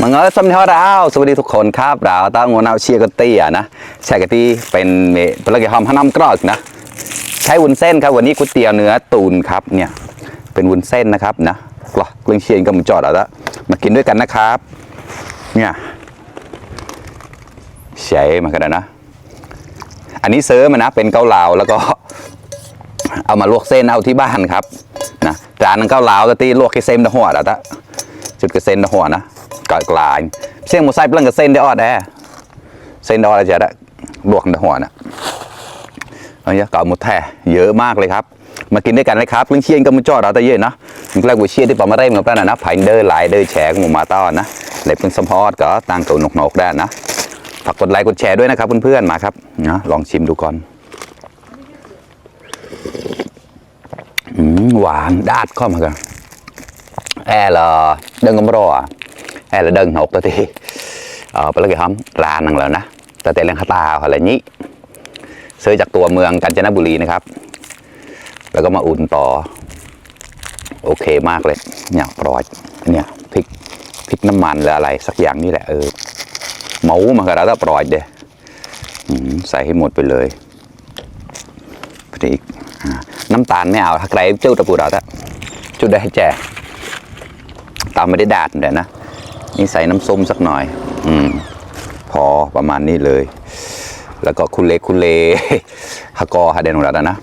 มังเอิร์สำเนียงเราสวัสดีทุกคนครับเราตั้งวันเอาเชียร์กันตีนะใช่กันตีเป็นเป็นอะไรหอมห้ามกรอกนะใช้วุ้นเส้นครับวันนี้ก๋วยเตี๋ยวเนื้อตูนครับเนี่ยเป็นวุ้นเส้นนะครับนะกรอกเรื่องเชียร์กับมันจอดแล้วมากินด้วยกันนะครับเนี่ยใช่มากันนะอันนี้ซื้อมานะเป็นเกาเหลาแล้วก็เอามาลวกเส้นเอาที่บ้านครับนะจานนึงเกาเหลาตีลวกแค่เส้นหัวแล้วจุดกระเส้นหัวนะกลายเสียงหมูไส้เปลืองกับเส้นได้ออดแอเส้นได้ออดจะได้ลวกในหัวนะอันนี้เก่าหมดแท้เยอะมากเลยครับมากินด้วยกันเลยครับเรื่องเชียร์กับมันจอดเราแต่เยอะนะมันแรกวิเชียร์ที่ปอมาเร่งกับนั่นนะไผ่เดินหลายเดินแฉกหมูมาต้อนนะเล็บเป็นสมพอดก็ตั้งตัวหนกได้นะฝากกดไลค์กดแชร์ด้วยนะครับเพื่อนๆมาครับนะลองชิมดูก่อนหวานดาดเข้ามากันlà đơn gom rò hay là đơn hột thì bây giờ hóm là năng lượngนะแต่เรื่องคาตาอะไรนี้ซื้อจากตัวเมืองกาญจนบุรีนะครับแล้วก็มาอุ่นต่อโอเคมากเลยเนี่ยปล่อยเนี่ยพริกน้ำมันหรืออะไรสักอย่างนี่แหละหมูมันก็แล้วปล่อยเด้ใส่ให้หมดไปเลยพริกน้ำตาลไม่เอาถ้าใครจุดตะปูเราจุดได้ให้แจตามไม่ได้ดาดเลยนะนี่ใส่น้ำส้มสักหน่อยพอประมาณนี้เลยแล้วก็คุณเลฮากอฮาเดนของเรานะ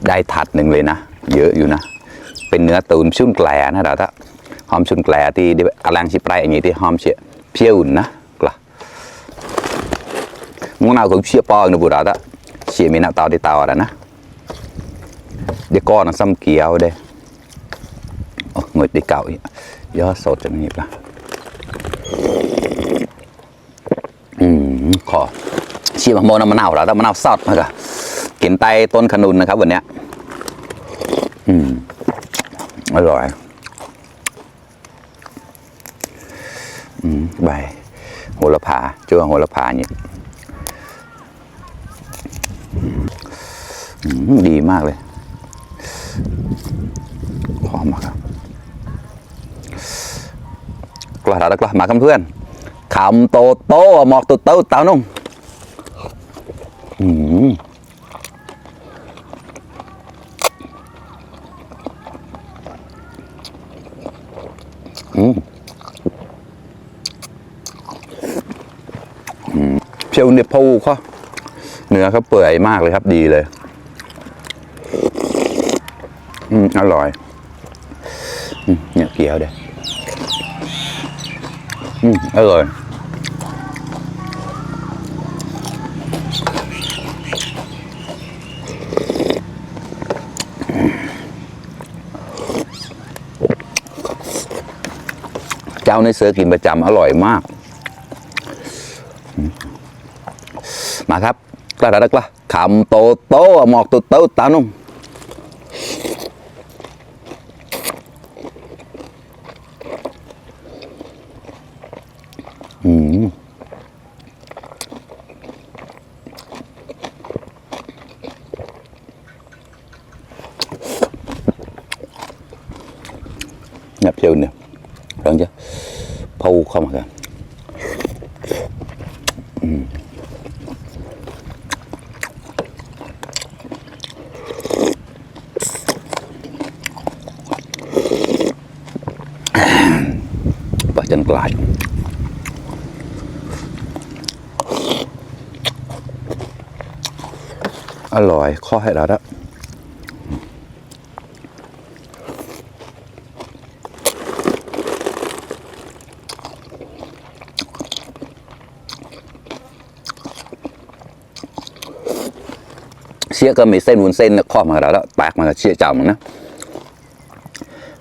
ได้ถัดหนึ่งเลยนะเยอะอยู่นะเป็นเนื้อตูนชุ่นแกลนะเราถ้าหอมชุ่นแกลที่อลังชิปไรอย่างนี้ที่หอมเชี่ยเพี้ยวนะกล่ะมึงnào cũng chia po nữa bữa đó chia mình nào tao đi tao rồi nè để con nó xăm kéo đây ngồi đi cạo gió sốt cho mình làขอชิมโมนมะนาวแล้วมะนาวสดมาค่ะกินไตต้นขนุนนะครับวันนี้อร่อยใบโหระพาจ้วงโหระพาเนี่ยดีมากเลยหอมมากครับกล้าแล้วกล้ามาเพื่อนขำโตโตหมอกโตโตเต้านุ่มเพียวเนปูเขาเนื้อเขาเปื่อยมากเลยครับดีเลยอร่อยเนี่ยเกี๊ยวเด้อร่อยเจ้าในเสือกินประจำอร่อยมากมาครับกล้าดักละขำโตโตหมอกโตโตตานุ่มnhập chiều nè rồi chứ phâu không hả và chân lạiอร่อยข้อให้เราละเชี่ยก็มีเส้นวุ้นเส้นข้อมาแล้วปากมันก็เชี่ยเจ้ามึงนะ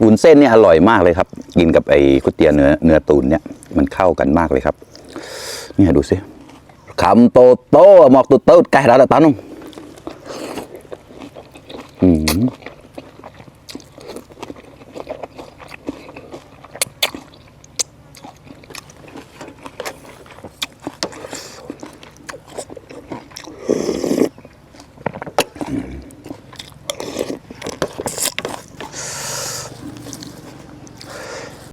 วุ้นเส้นเนี่ยอร่อยมากเลยครับกินกับไอ้ก๋วยเตี๋ยวเนื้อตูนเนี่ยมันเข้ากันมากเลยครับนี่ดูสิคำโตโตหมอกโตโตไก่แล้วตานุ่ม